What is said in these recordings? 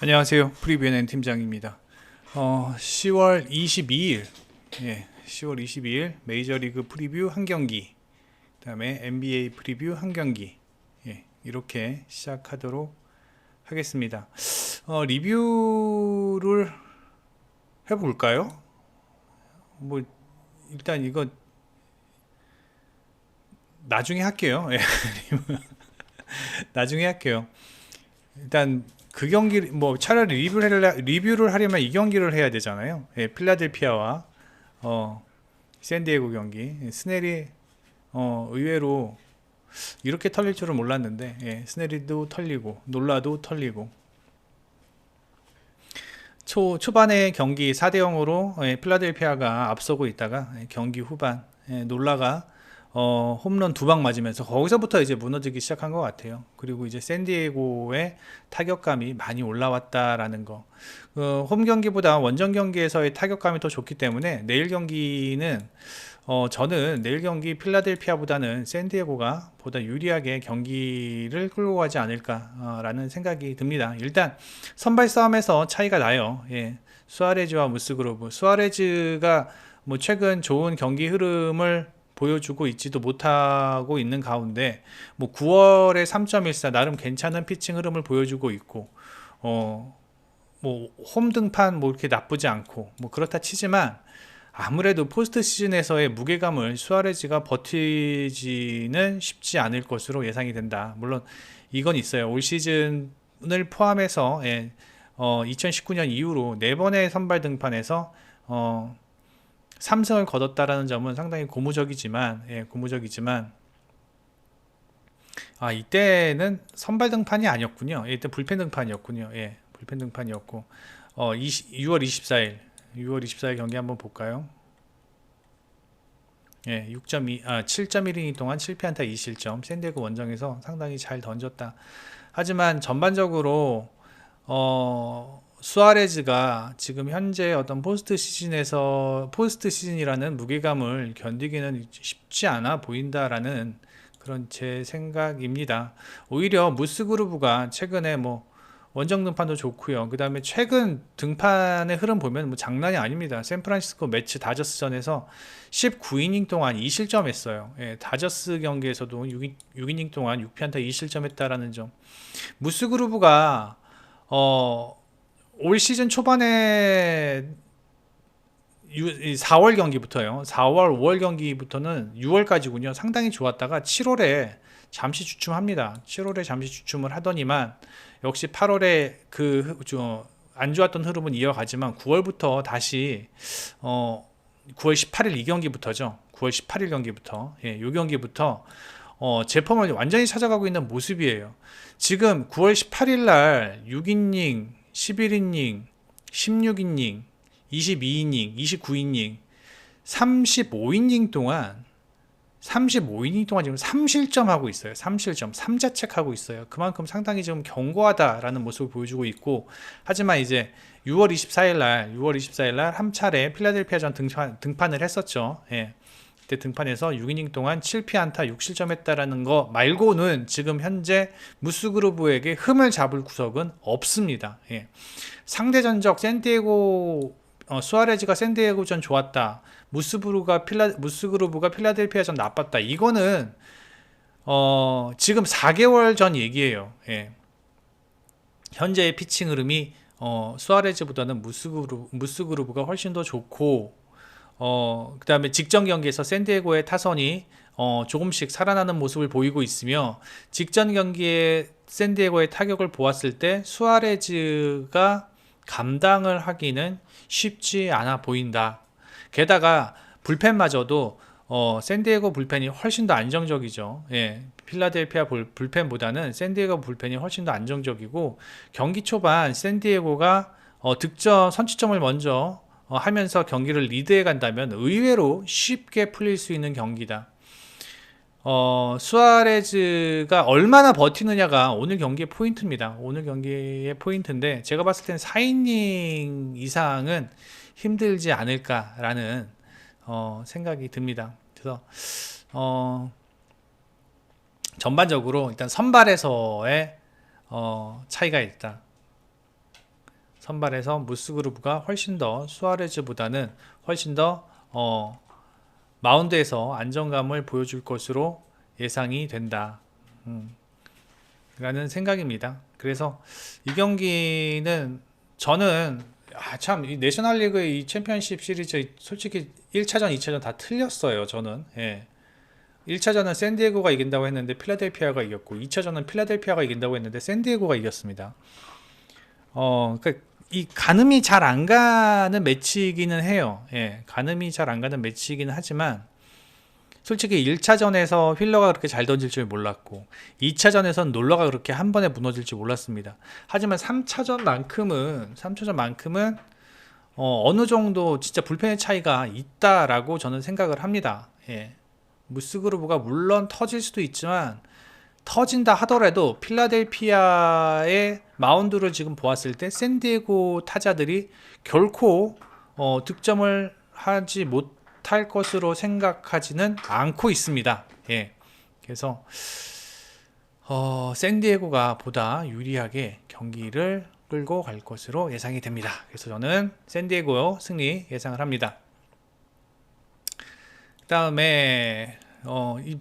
안녕하세요. 프리뷰NN 팀장입니다. 10월 22일, 10월 22일 메이저리그 프리뷰 한 경기, 그다음에 NBA 프리뷰 한 경기, 이렇게 시작하도록 하겠습니다. 리뷰를 해볼까요? 뭐 일단 이거 나중에 할게요. 나중에 할게요. 일단 그 경기 뭐 차라리 리뷰를 하려면 이 경기를 해야 되잖아요. 필라델피아와 샌디에고 경기. 스넬이 의외로 이렇게 털릴 줄은 몰랐는데, 스넬이도 털리고 놀라도 털리고. 초반에 경기 4대 0으로 필라델피아가 앞서고 있다가 경기 후반 놀라가 홈런 두 방 맞으면서 거기서부터 이제 무너지기 시작한 것 같아요. 그리고 이제 샌디에고의 타격감이 많이 올라왔다라는 거. 홈 경기보다 원정 경기에서의 타격감이 더 좋기 때문에 내일 경기는 저는 내일 경기 필라델피아보다는 샌디에고가 보다 유리하게 경기를 끌고 가지 않을까라는 생각이 듭니다. 일단 선발 싸움에서 차이가 나요. 수아레즈와 무스그로브. 수아레즈가 뭐 최근 좋은 경기 흐름을 보여주고 있지도 못하고 있는 가운데 뭐 9월에 3.14 나름 괜찮은 피칭 흐름을 보여주고 있고 뭐 홈 등판 뭐 이렇게 나쁘지 않고 뭐 그렇다 치지만 아무래도 포스트 시즌에서의 무게감을 수아레즈가 버티지는 쉽지 않을 것으로 예상이 된다. 물론 이건 있어요. 올 시즌을 포함해서 2019년 이후로 4번의 선발 등판에서 3승을 거뒀다라는 점은 상당히 고무적이지만 이때는 선발 등판이 아니었군요. 이때 불펜 등판이었군요. 불펜 등판이었고 6월 24일 경기 한번 볼까요? 7.1이닝 동안 7피안타 2실점. 샌디에고 원정에서 상당히 잘 던졌다. 하지만 전반적으로 수아레즈가 지금 현재 어떤 포스트 시즌이라는 무게감을 견디기는 쉽지 않아 보인다라는 그런 제 생각입니다. 오히려 무스그루브가 최근에 뭐 원정 등판도 좋고요. 그 다음에 최근 등판의 흐름 보면 뭐 장난이 아닙니다. 샌프란시스코 매치 다저스전에서 19이닝 동안 2실점했어요. 다저스 경기에서도 6이닝 동안 6피안타 2실점했다라는 점. 무스그루브가 올 시즌 초반에 4월 경기부터요. 4월, 5월 경기부터는 6월까지군요. 상당히 좋았다가 7월에 잠시 주춤합니다. 7월에 잠시 주춤을 하더니만 역시 8월에 안 좋았던 흐름은 이어가지만 9월부터 다시 9월 18일 이 경기부터죠. 9월 18일 경기부터 이 경기부터 제폼을 완전히 찾아가고 있는 모습이에요. 지금 9월 18일 날 6이닝, 11이닝, 16이닝, 22이닝, 29이닝, 35이닝 동안 지금 3실점 하고 있어요. 3실점, 3자책 하고 있어요. 그만큼 상당히 좀 견고하다라는 모습을 보여주고 있고, 하지만 이제 6월 24일 날 한 차례 필라델피아전 등판을 했었죠. 그때 등판에서 6이닝 동안 7피안타 6실점 했다라는 거 말고는 지금 현재 무스그루브에게 흠을 잡을 구석은 없습니다. 상대 전적 수아레즈가 샌디에고전 좋았다. 무스그루브가 필라델피아전 나빴다. 이거는 지금 4개월 전 얘기예요. 현재의 피칭 흐름이 수아레즈보다는 무스그루브가 훨씬 더 좋고 그 다음에 직전 경기에서 샌디에고의 타선이 조금씩 살아나는 모습을 보이고 있으며 직전 경기에 샌디에고의 타격을 보았을 때 수아레즈가 감당을 하기는 쉽지 않아 보인다. 게다가 불펜마저도 샌디에고 불펜이 훨씬 더 안정적이죠. 필라델피아 불펜보다는 샌디에고 불펜이 훨씬 더 안정적이고 경기 초반 샌디에고가 선취점을 먼저 하면서 경기를 리드해 간다면 의외로 쉽게 풀릴 수 있는 경기다. 수아레즈가 얼마나 버티느냐가 오늘 경기의 포인트입니다. 오늘 경기의 포인트인데 제가 봤을 때는 4이닝 이상은 힘들지 않을까라는 생각이 듭니다. 그래서 전반적으로 일단 선발에서의 차이가 있다. 선발에서 무스그루브가 훨씬 더 수아레즈보다는 훨씬 더 마운드에서 안정감을 보여줄 것으로 예상이 된다. 라는 생각입니다. 그래서 이 경기는 저는 참 이 내셔널리그의 이 챔피언십 시리즈 솔직히 1차전, 2차전 다 틀렸어요. 저는 1차전은 샌디에고가 이긴다고 했는데 필라델피아가 이겼고 2차전은 필라델피아가 이긴다고 했는데 샌디에고가 이겼습니다. 그러니까 이 가늠이 잘 안 가는 매치이기는 해요. 가늠이 잘 안 가는 매치이기는 하지만 솔직히 1차전에서 휠러가 그렇게 잘 던질 줄 몰랐고 2차전에선 놀러가 그렇게 한 번에 무너질 줄 몰랐습니다. 하지만 3차전만큼은 어느 정도 진짜 불펜의 차이가 있다라고 저는 생각을 합니다. 무스그루브가 물론 터질 수도 있지만 터진다 하더라도 필라델피아의 마운드를 지금 보았을 때 샌디에고 타자들이 결코 득점을 하지 못할 것으로 생각하지는 않고 있습니다. 그래서 샌디에고가 보다 유리하게 경기를 끌고 갈 것으로 예상이 됩니다. 그래서 저는 샌디에고 승리 예상을 합니다. 그 다음에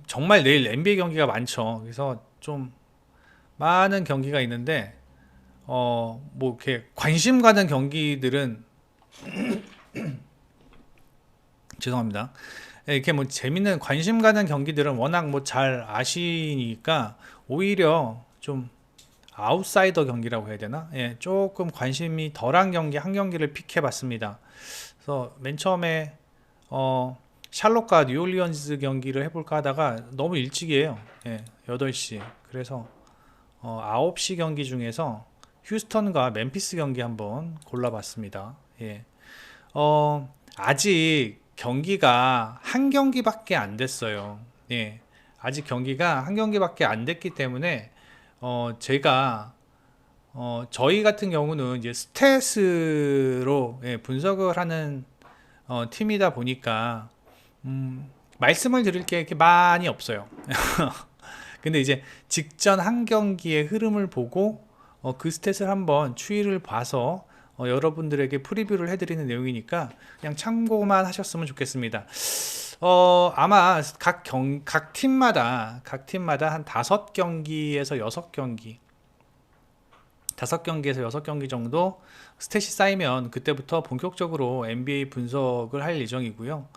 정말 내일 NBA 경기가 많죠. 그래서 좀 많은 경기가 있는데 뭐 이렇게 관심 가는 경기들은 죄송합니다. 이렇게 뭐 재밌는 관심 가는 경기들은 워낙 뭐 잘 아시니까 오히려 좀 아웃사이더 경기라고 해야 되나? 조금 관심이 덜한 경기 한 경기를 픽해봤습니다. 그래서 맨 처음에 샬롯과 뉴올리언즈 경기를 해볼까 하다가 너무 일찍이에요. 8시. 그래서 9시 경기 중에서 휴스턴과 멤피스 경기 한번 골라봤습니다. 아직 경기가 한 경기밖에 안 됐어요. 아직 경기가 한 경기밖에 안 됐기 때문에 제가 저희 같은 경우는 이제 스탯으로 분석을 하는 팀이다 보니까 말씀을 드릴 게 이렇게 많이 없어요. 근데 이제 직전 한 경기의 흐름을 보고 그 스탯을 한번 추이를 봐서 여러분들에게 프리뷰를 해드리는 내용이니까 그냥 참고만 하셨으면 좋겠습니다. 아마 각 팀마다 한 5경기에서 6경기 5경기에서 6경기 정도 스탯이 쌓이면 그때부터 본격적으로 NBA 분석을 할 예정이고요.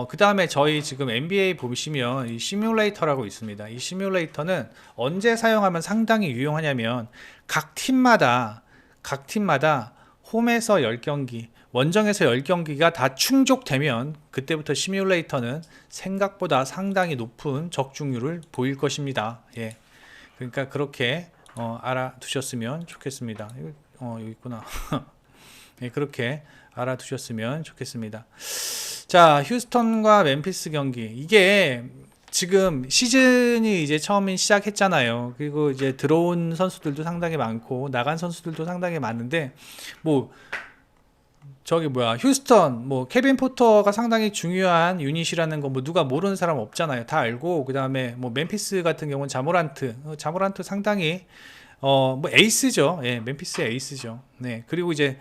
그 다음에 저희 지금 NBA 보시면 이 시뮬레이터라고 있습니다. 이 시뮬레이터는 언제 사용하면 상당히 유용하냐면 각 팀마다 홈에서 10경기, 원정에서 10경기가 다 충족되면 그때부터 시뮬레이터는 생각보다 상당히 높은 적중률을 보일 것입니다. 그러니까 그렇게 알아두셨으면 좋겠습니다. 여기 있구나. 그렇게 알아두셨으면 좋겠습니다. 자, 휴스턴과 멤피스 경기. 이게 지금 시즌이 이제 처음 시작했잖아요. 그리고 이제 들어온 선수들도 상당히 많고 나간 선수들도 상당히 많은데 뭐 휴스턴 뭐 케빈 포터가 상당히 중요한 유닛이라는 거 뭐 누가 모르는 사람 없잖아요. 다 알고 그다음에 뭐 멤피스 같은 경우는 자모란트 상당히 뭐 에이스죠. 멤피스의 에이스죠. 그리고 이제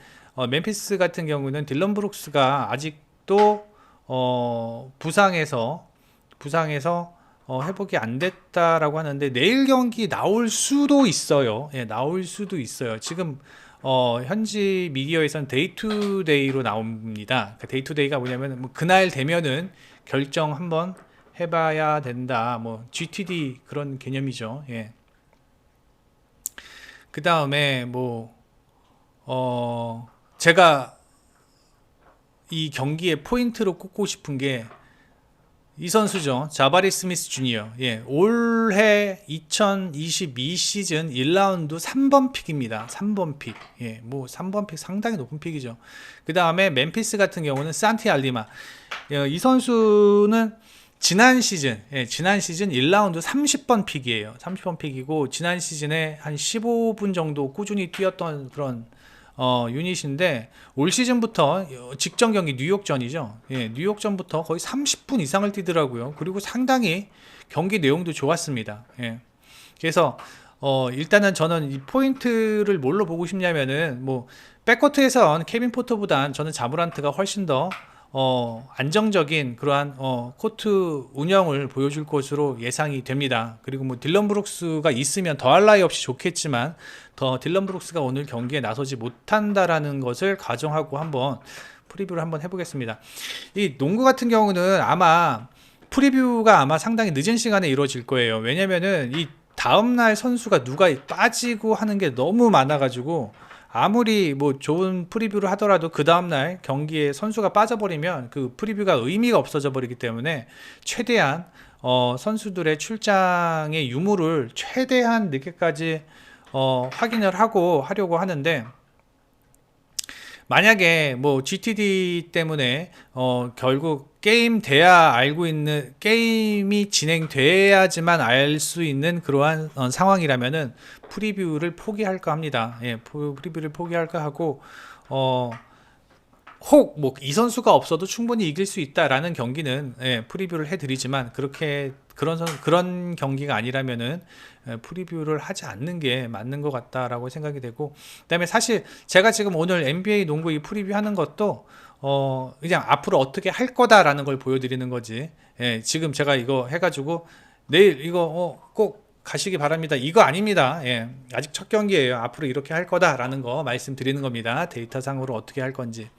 멤피스 같은 경우는 딜런 브룩스가 아직도 부상해서 회복이 안 됐다라고 하는데 내일 경기 나올 수도 있어요. 나올 수도 있어요. 지금 현지 미디어에서는 데이 투 데이로 나옵니다. 데이 투 데이가 뭐냐면 뭐 그날 되면은 결정 한번 해봐야 된다. 뭐 GTD 그런 개념이죠. 그 다음에 제가 이 경기의 포인트로 꼽고 싶은 게 이 선수죠. 자바리 스미스 주니어. 올해 2022 시즌 1라운드 3번 픽입니다. 3번 픽. 뭐 3번 픽 상당히 높은 픽이죠. 그 다음에 멤피스 같은 경우는 산티 알리마. 이 선수는 지난 시즌 1라운드 30번 픽이에요. 30번 픽이고 지난 시즌에 한 15분 정도 꾸준히 뛰었던 그런 유닛인데 올 시즌부터 직전 경기 뉴욕전이죠. 뉴욕전부터 거의 30분 이상을 뛰더라고요. 그리고 상당히 경기 내용도 좋았습니다. 그래서 일단은 저는 이 포인트를 뭘로 보고 싶냐면은 뭐 백코트에선 케빈 포터보단 저는 자모란트가 훨씬 더 안정적인 그러한 코트 운영을 보여줄 것으로 예상이 됩니다. 그리고 뭐 딜런 브룩스가 있으면 더할 나위 없이 좋겠지만 더 딜런 브룩스가 오늘 경기에 나서지 못한다라는 것을 가정하고 한번 프리뷰를 한번 해보겠습니다. 이 농구 같은 경우는 아마 프리뷰가 아마 상당히 늦은 시간에 이루어질 거예요. 왜냐면은 이 다음날 선수가 누가 빠지고 하는 게 너무 많아가지고 아무리 뭐 좋은 프리뷰를 하더라도 그 다음날 경기에 선수가 빠져버리면 그 프리뷰가 의미가 없어져 버리기 때문에 최대한 선수들의 출장의 유무를 최대한 늦게까지 확인을 하고 하려고 하는데, 만약에 뭐 GTD 때문에 결국 게임 돼야 알고 있는, 게임이 진행돼야지만 알 수 있는 그러한 상황이라면은 프리뷰를 포기할까 합니다. 예, 프리뷰를 포기할까 하고 혹 뭐 이 선수가 없어도 충분히 이길 수 있다라는 경기는 프리뷰를 해드리지만, 그렇게 그런 경기가 아니라면은 프리뷰를 하지 않는 게 맞는 것 같다라고 생각이 되고, 그다음에 사실 제가 지금 오늘 NBA 농구 이 프리뷰 하는 것도 그냥 앞으로 어떻게 할 거다라는 걸 보여드리는 거지. 지금 제가 이거 해가지고 내일 이거 꼭 가시기 바랍니다, 이거 아닙니다. 아직 첫 경기예요. 앞으로 이렇게 할 거다라는 거 말씀드리는 겁니다. 데이터상으로 어떻게 할 건지.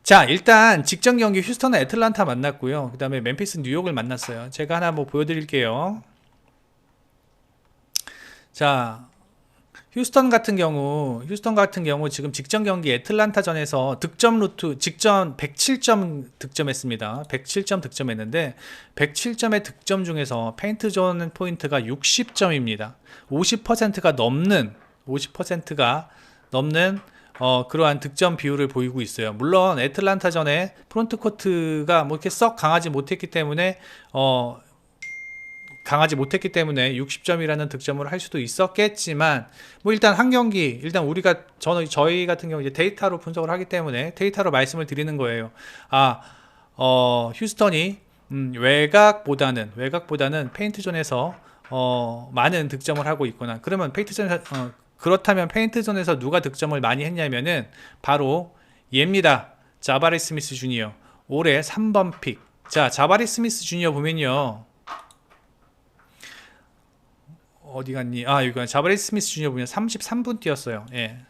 자, 일단 직전 경기 휴스턴은 애틀란타 만났고요. 그 다음에 멤피스 뉴욕을 만났어요. 제가 하나 뭐 보여드릴게요. 자, 휴스턴 같은 경우 지금 직전 경기 애틀란타전에서 득점 루트 직전 107점 득점했습니다. 107점 득점했는데 107점의 득점 중에서 페인트 존 포인트가 60점입니다. 50%가 넘는 그러한 득점 비율을 보이고 있어요. 물론 애틀란타전에 프론트 코트가 뭐 이렇게 썩 강하지 못했기 때문에 60점이라는 득점을 할 수도 있었겠지만, 뭐 일단 한 경기, 일단 저희 같은 경우 이제 데이터로 분석을 하기 때문에 데이터로 말씀을 드리는 거예요. 휴스턴이 외곽보다는 페인트존에서 많은 득점을 하고 있구나. 그러면 그렇다면 페인트존에서 누가 득점을 많이 했냐면은 바로 얘입니다. 자바리 스미스 주니어. 올해 3번 픽. 자, 자바리 스미스 주니어 보면요. 어디 갔니? 여기 자바리 스미스 주니어 보면 33분 뛰었어요.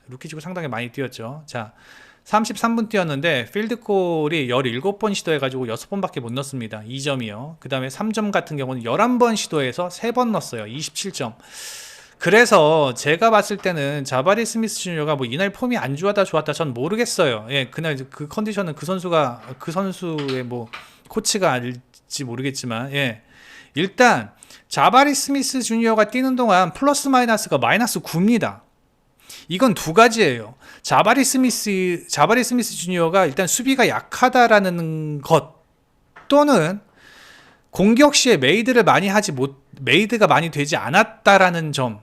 루키치고 상당히 많이 뛰었죠. 자, 33분 뛰었는데 필드골이 17번 시도해가지고 6번밖에 못 넣었습니다. 2점이요. 그 다음에 3점 같은 경우는 11번 시도해서 3번 넣었어요. 27점. 그래서 제가 봤을 때는 자바리 스미스 주니어가 뭐 이날 폼이 안 좋았다 전 모르겠어요. 그날 그 컨디션은 그 선수의 뭐 코치가 알지 모르겠지만, 일단 자바리 스미스 주니어가 뛰는 동안 플러스 마이너스가 마이너스 9입니다. 이건 두 가지예요. 자바리 스미스 주니어가 일단 수비가 약하다라는 것, 또는 공격 시에 메이드가 많이 되지 않았다라는 점.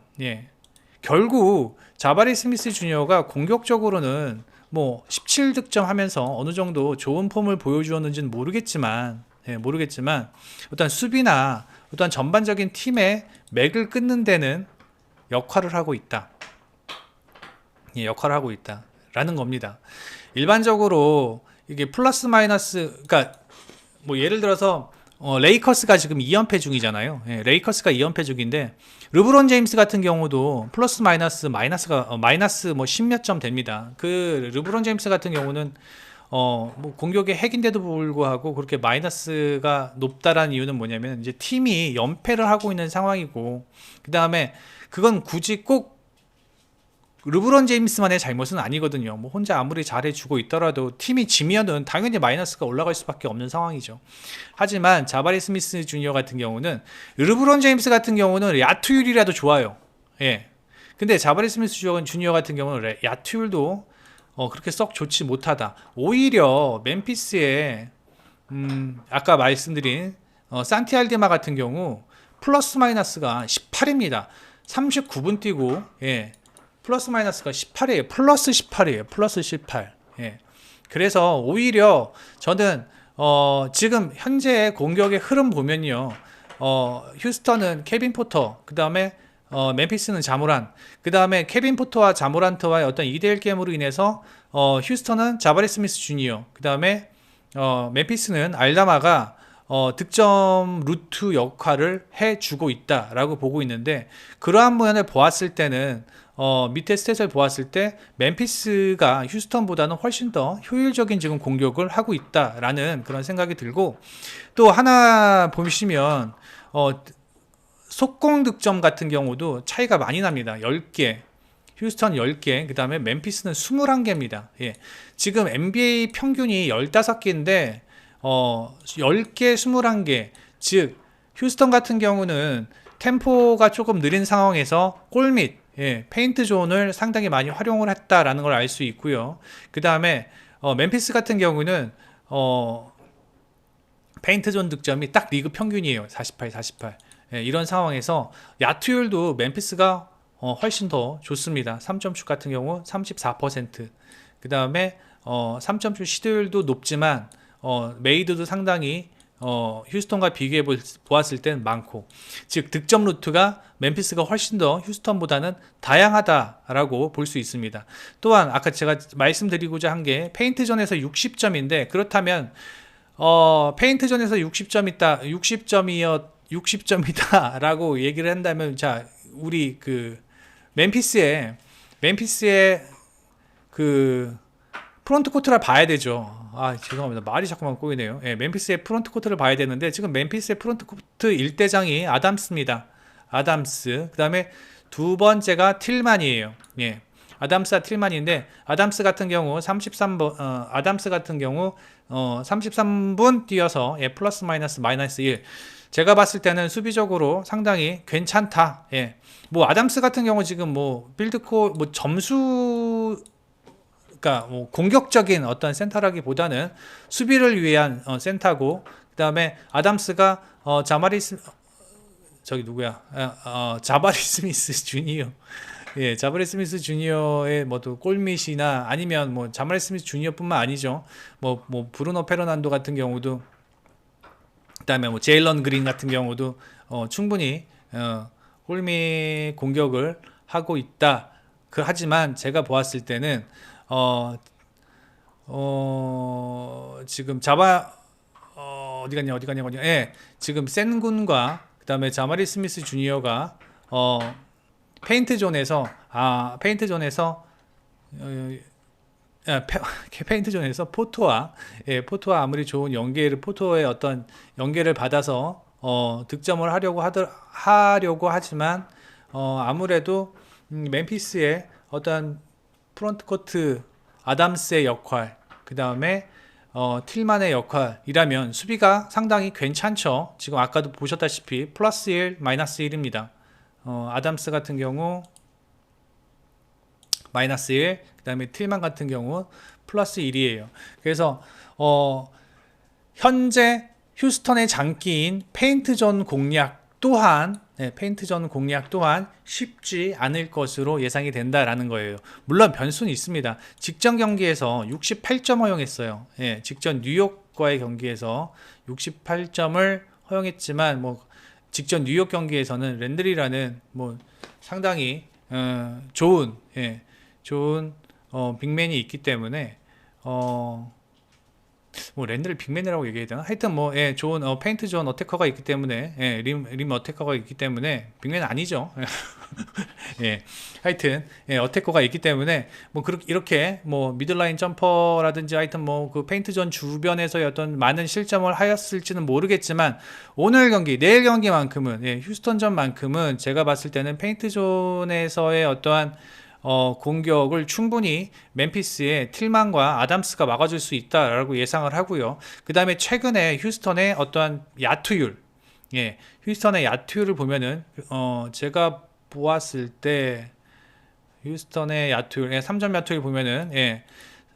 결국 자바리 스미스 주니어가 공격적으로는 뭐 17득점 하면서 어느 정도 좋은 폼을 보여주었는지는 모르겠지만 일단 수비나 일단 전반적인 팀의 맥을 끊는 데는 역할을 하고 있다. 역할을 하고 있다라는 겁니다. 일반적으로 이게 플러스 마이너스, 그러니까 뭐 예를 들어서 레이커스가 지금 2연패 중이잖아요. 레이커스가 2연패 중인데 르브론 제임스 같은 경우도 플러스 마이너스가 마이너스 뭐 10몇 점 됩니다. 그 르브론 제임스 같은 경우는 뭐 공격의 핵인데도 불구하고 그렇게 마이너스가 높다라는 이유는 뭐냐면, 이제 팀이 연패를 하고 있는 상황이고, 그 다음에 그건 굳이 꼭 르브론 제임스만의 잘못은 아니거든요. 뭐 혼자 아무리 잘해주고 있더라도 팀이 지면은 당연히 마이너스가 올라갈 수밖에 없는 상황이죠. 하지만 자바리 스미스 주니어 같은 경우는, 르브론 제임스 같은 경우는 야투율이라도 좋아요. 근데 자바리 스미스 주니어 같은 경우는 야투율도 그렇게 썩 좋지 못하다. 오히려 멤피스의 아까 말씀드린 산티 알디마 같은 경우 플러스 마이너스가 18입니다. 39분 뛰고 플러스 마이너스가 18이에요. 플러스 18. 그래서 오히려 저는 지금 현재 공격의 흐름 보면요. 휴스턴은 케빈 포터, 그 다음에 멤피스는 자모란, 그 다음에 케빈 포터와 자모란트와의 어떤 2대1 게임으로 인해서 휴스턴은 자바리 스미스 주니어, 그 다음에 멤피스는 알다마가 득점 루트 역할을 해주고 있다라고 보고 있는데, 그러한 면을 보았을 때는 밑에 스탯을 보았을 때 멤피스가 휴스턴보다는 훨씬 더 효율적인 지금 공격을 하고 있다라는 그런 생각이 들고, 또 하나 보시면 속공 득점 같은 경우도 차이가 많이 납니다. 10개, 휴스턴 10개, 그 다음에 멤피스는 21개입니다. 예. 지금 NBA 평균이 15개인데 10개, 21개, 즉 휴스턴 같은 경우는 템포가 조금 느린 상황에서 골밑, 페인트 존을 상당히 많이 활용을 했다라는 걸 알 수 있고요. 그 다음에 멤피스 같은 경우는 페인트 존 득점이 딱 리그 평균이에요. 48, 48. 이런 상황에서 야투율도 멤피스가 훨씬 더 좋습니다. 3점슛 같은 경우 34%. 그 다음에 3점슛 시도율도 높지만 메이드도 상당히 휴스턴과 비교해 보았을 때는 많고, 즉 득점 루트가 멤피스가 훨씬 더 휴스턴보다는 다양하다라고 볼 수 있습니다. 또한 아까 제가 말씀드리고자 한 게 페인트존에서 60점인데, 그렇다면 페인트존에서 60점이다라고 얘기를 한다면, 자, 우리 그 멤피스의 그 프론트 코트를 봐야 되죠. 아, 죄송합니다. 말이 자꾸만 꼬이네요. 멤피스의 프론트 코트를 봐야 되는데, 지금 멤피스의 프론트 코트 1대장이 아담스입니다. 아담스. 그 다음에 두 번째가 틸만이에요. 아담스와 틸만인데, 아담스 같은 경우 33분 뛰어서 플러스 마이너스 1. 제가 봤을 때는 수비적으로 상당히 괜찮다. 뭐 아담스 같은 경우 지금 뭐 빌드코 뭐 점수, 그러니까 뭐 공격적인 어떤 센터라기보다는 수비를 위한 센터고, 그다음에 아담스가 자바리 스미스 주니어. 자바리 스미스 주니어의 뭐또 골밑이나 아니면 뭐 자바리 스미스 주니어뿐만 아니죠. 뭐 브루노 페르난도 같은 경우도, 그다음에 뭐 제일런 그린 같은 경우도 충분히 골밑 공격을 하고 있다. 하지만 제가 보았을 때는 지금 어디 갔냐. 지금 센군과 그다음에 자마리 스미스 주니어가 페인트 존에서 포토와 아무리 좋은 포토의 어떤 연계를 받아서 득점을 하려고 하지만 아무래도 멤피스의 어떤 프론트 코트 아담스의 역할, 그 다음에 틸만의 역할이라면 수비가 상당히 괜찮죠. 지금 아까도 보셨다시피 플러스 1, 마이너스 1입니다. 아담스 같은 경우 마이너스 1, 그 다음에 틸만 같은 경우 플러스 1이에요. 그래서 현재 휴스턴의 장기인 페인트존 공략 또한 쉽지 않을 것으로 예상이 된다라는 거예요. 물론 변수는 있습니다. 직전 경기에서 68점 허용했어요. 직전 뉴욕과의 경기에서 68점을 허용했지만, 뭐 직전 뉴욕 경기에서는 랜드리라는 뭐 상당히 좋은 빅맨이 있기 때문에 뭐 랜드를 빅맨이라고 얘기해야 되나? 하여튼 뭐 좋은 페인트 존 어태커가 있기 때문에, 림 어태커가 있기 때문에 빅맨 아니죠. 하여튼 어태커가 있기 때문에 뭐 이렇게 뭐 미들라인 점퍼라든지 하여튼 뭐 그 페인트 존 주변에서의 어떤 많은 실점을 하였을지는 모르겠지만, 오늘 경기, 내일 경기만큼은 휴스턴전만큼은 제가 봤을 때는 페인트 존에서의 어떠한 공격을 충분히 멤피스의 틸만과 아담스가 막아줄 수 있다라고 예상을 하고요. 그 다음에 최근에 휴스턴의 어떠한 야투율, 휴스턴의 야투율을 보면은 제가 보았을 때 휴스턴의 야투율, 3점 야투율 보면은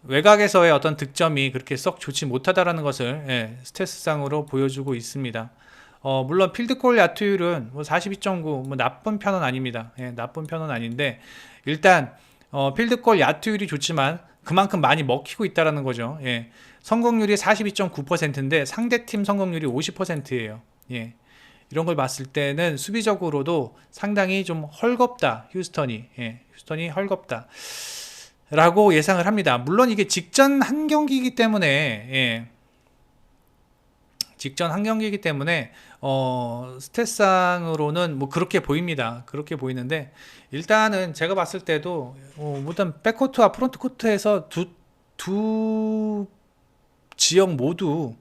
외곽에서의 어떤 득점이 그렇게 썩 좋지 못하다라는 것을 스탯상으로 보여주고 있습니다. 물론 필드골 야투율은 뭐 42.9, 뭐 나쁜 편은 아닙니다. 나쁜 편은 아닌데, 일단 필드골 야투율이 좋지만 그만큼 많이 먹히고 있다라는 거죠. 성공률이 42.9%인데 상대팀 성공률이 50%예요. 이런 걸 봤을 때는 수비적으로도 상당히 좀 헐겁다. 휴스턴이. 예, 휴스턴이 헐겁다. 라고 예상을 합니다. 물론 이게 직전 한 경기이기 때문에, 예, 직전 한 경기이기 때문에, 스탯상으로는 뭐 그렇게 보입니다. 그렇게 보이는데, 일단은 제가 봤을 때도, 일단 백코트와 프론트코트에서 두 지역 모두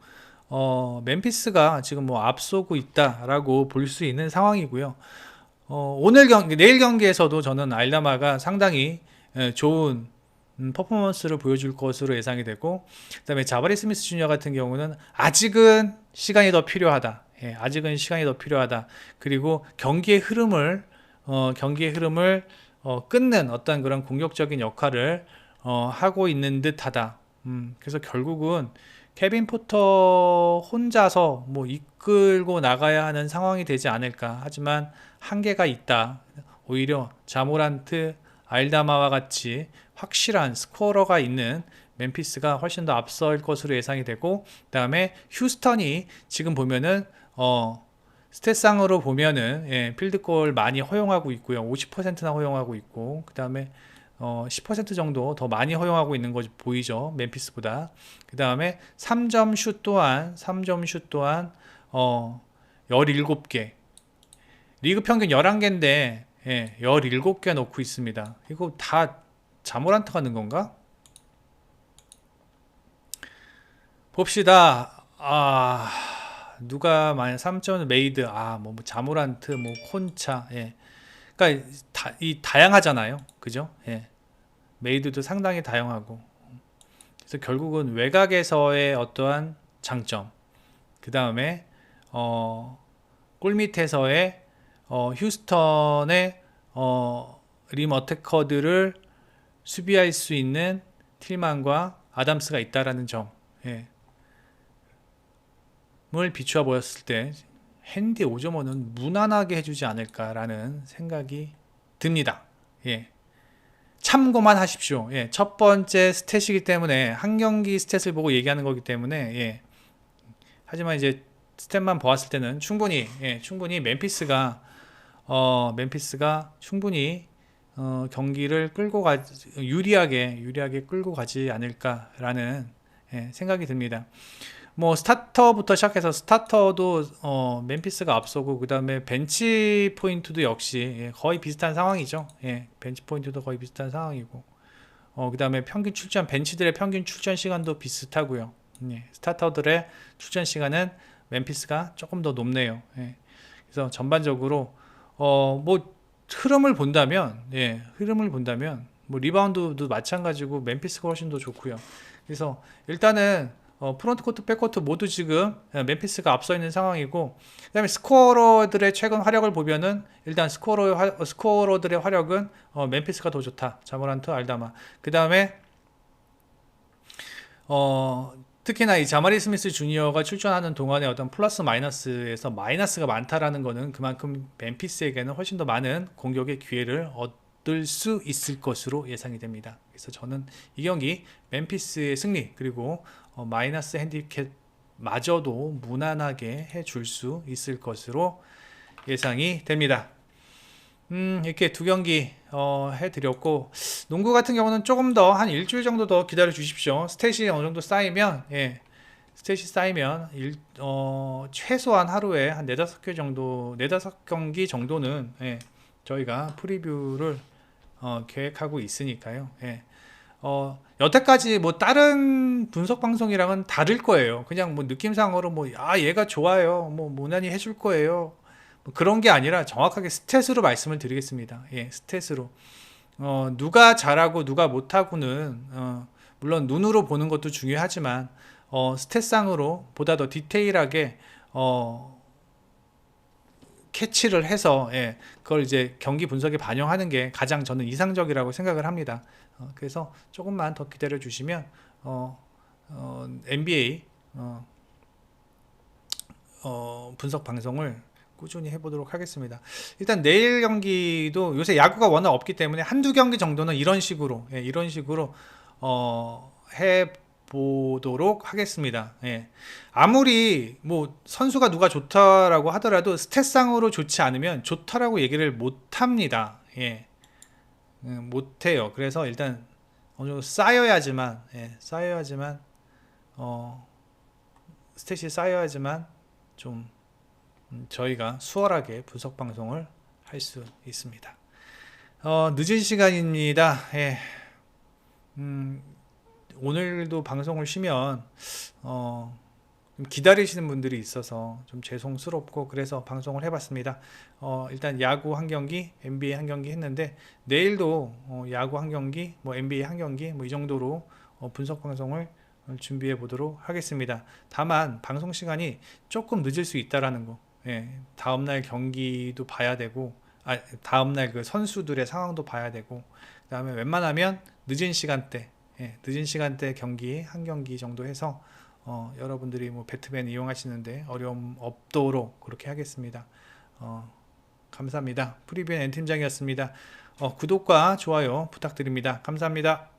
멤피스가 지금 뭐 앞서고 있다라고 볼 수 있는 상황이고요. 내일 경기에서도 저는 알다마가 상당히 좋은 퍼포먼스를 보여줄 것으로 예상이 되고, 그다음에 자바리 스미스 주니어 같은 경우는 아직은 시간이 더 필요하다. 예, 아직은 시간이 더 필요하다. 그리고 경기의 흐름을 끊는 어떤 그런 공격적인 역할을 하고 있는 듯하다. 그래서 결국은 케빈 포터 혼자서 뭐 이끌고 나가야 하는 상황이 되지 않을까. 하지만 한계가 있다. 오히려 자모란트, 알다마와 같이 확실한 스코어러가 있는 멤피스가 훨씬 더 앞설 것으로 예상이 되고, 그다음에 휴스턴이 지금 보면은 스탯상으로 보면은 예, 필드골 많이 허용하고 있고요. 50%나 허용하고 있고, 그다음에 10% 정도 더 많이 허용하고 있는 것이 보이죠. 멤피스보다. 그다음에 3점 슛 또한 17개. 리그 평균 11개인데 예, 17개 넣고 있습니다. 이거 다 자모란트가 넣은 건가? 봅시다. 누가 만약 3점 메이드, 뭐 자모란트, 뭐 콘차, 예. 그러니까 다양하잖아요. 그죠? 예. 메이드도 상당히 다양하고. 그래서 결국은 외곽에서의 어떠한 장점, 그 다음에 골 밑에서의 휴스턴의 림 어태커들을 수비할 수 있는 틸만과 아담스가 있다라는 점, 예. 을 비추어 보였을 때 핸디 오저머는 무난하게 해주지 않을까라는 생각이 듭니다. 예. 참고만 하십시오. 예. 첫 번째 스탯이기 때문에 한 경기 스탯을 보고 얘기하는 거기 때문에 예. 하지만 이제 스탯만 보았을 때는 충분히 멤피스가 충분히 경기를 유리하게 끌고 가지 않을까라는 예, 생각이 듭니다. 뭐 스타터부터 시작해서 스타터도 멤피스가 앞서고, 그 다음에 벤치 포인트도 역시 예, 거의 비슷한 상황이죠. 예, 벤치 포인트도 거의 비슷한 상황이고, 그 다음에 벤치들의 평균 출전 시간도 비슷하고요. 예, 스타터들의 출전 시간은 멤피스가 조금 더 높네요. 예, 그래서 전반적으로 뭐 흐름을 본다면 뭐 리바운드도 마찬가지고 멤피스가 훨씬 더 좋고요. 그래서 일단은 프론트 코트, 백코트 모두 지금 멤피스가 앞서 있는 상황이고, 그다음에 스코어러들의 최근 화력을 보면은 일단 스코어러들의 화력은 멤피스가 더 좋다. 자모란트, 알다마. 그다음에 특히나 이 자마리 스미스 주니어가 출전하는 동안에 어떤 플러스 마이너스에서 마이너스가 많다라는 거는 그만큼 멤피스에게는 훨씬 더 많은 공격의 기회를 얻을 수 있을 것으로 예상이 됩니다. 그래서 저는 이 경기 멤피스의 승리, 그리고 마이너스 핸디캡 마저도 무난하게 해줄 수 있을 것으로 예상이 됩니다. 이렇게 두 경기 해드렸고, 농구 같은 경우는 조금 더 한 일주일 정도 더 기다려 주십시오. 스탯이 어느 정도 쌓이면 최소한 하루에 한 네다섯 경기 정도는 저희가 프리뷰를 계획하고 있으니까요. 여태까지 뭐 다른 분석 방송이랑은 다를 거예요. 그냥 뭐 느낌상으로 얘가 좋아요, 뭐 무난히 해줄 거예요, 뭐 그런 게 아니라 정확하게 스탯으로 말씀을 드리겠습니다. 스탯으로 누가 잘하고 누가 못하고는 물론 눈으로 보는 것도 중요하지만 스탯상으로 보다 더 디테일하게 캐치를 해서 그걸 이제 경기 분석에 반영하는 게 가장 저는 이상적이라고 생각을 합니다. 그래서 조금만 더 기다려 주시면 NBA 분석 방송을 꾸준히 해보도록 하겠습니다. 일단 내일 경기도 요새 야구가 워낙 없기 때문에 한두 경기 정도는 이런 식으로 해 보도록 하겠습니다. 예. 아무리 뭐 선수가 누가 좋다라고 하더라도 스탯상으로 좋지 않으면 좋다라고 얘기를 못 합니다. 예. 못 해요. 그래서 일단 어느 정도 쌓여야지만, 예, 쌓여야지만, 스탯이 쌓여야지만 좀 저희가 수월하게 분석 방송을 할 수 있습니다. 늦은 시간입니다. 예. 오늘도 방송을 쉬면 좀 기다리시는 분들이 있어서 좀 죄송스럽고 그래서 방송을 해봤습니다. 일단 야구 한 경기, NBA 한 경기 했는데 내일도 야구 한 경기, 뭐 NBA 한 경기, 뭐 이 정도로 분석 방송을 준비해 보도록 하겠습니다. 다만 방송 시간이 조금 늦을 수 있다라는 거. 예, 다음날 경기도 봐야 되고, 다음날 그 선수들의 상황도 봐야 되고, 그다음에 웬만하면 늦은 시간대, 예, 늦은 시간대 경기 한 경기 정도 해서 여러분들이 뭐 배트맨 이용하시는데 어려움 없도록 그렇게 하겠습니다. 감사합니다. 프리뷰의 N팀장이었습니다. 구독과 좋아요 부탁드립니다. 감사합니다.